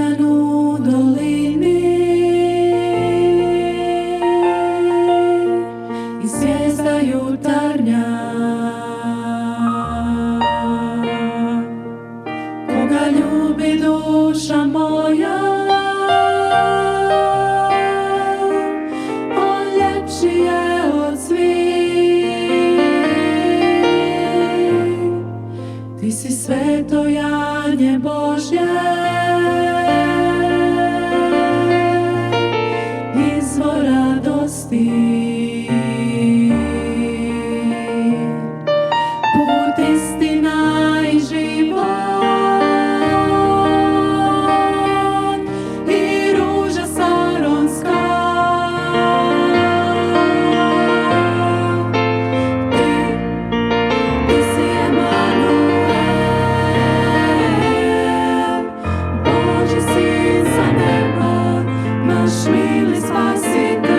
ljiljanu dolini i zvijezda jutarnja. Koga ljubi duša moja, on ljepši je od svih. Ti si sveto janje Božje, izvor radosti. Put, istina i život, i ruža saronska. Ti si Emanuel, Božji sin sa neba, naš mili spasitelj.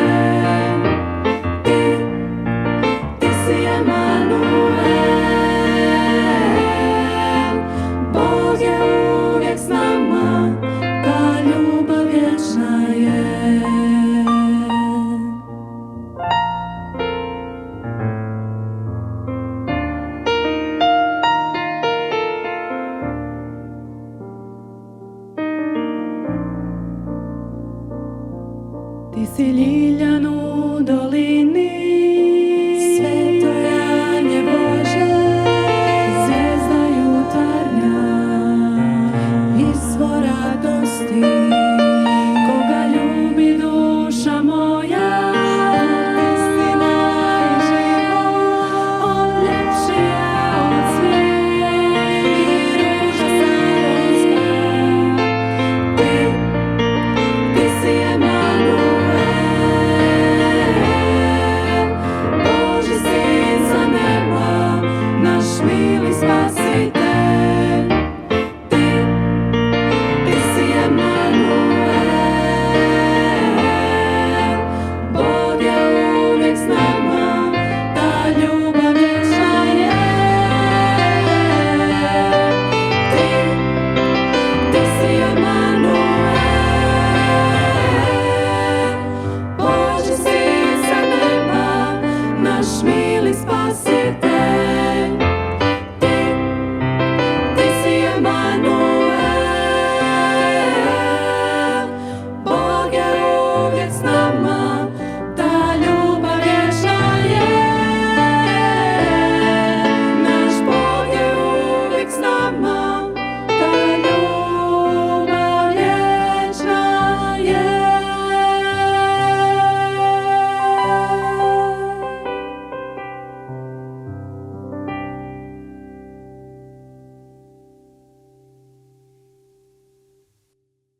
Ti si Emanuel, Bog je uvijek s nama, ta ljubav vječna je. Ti si ljiljanu dolini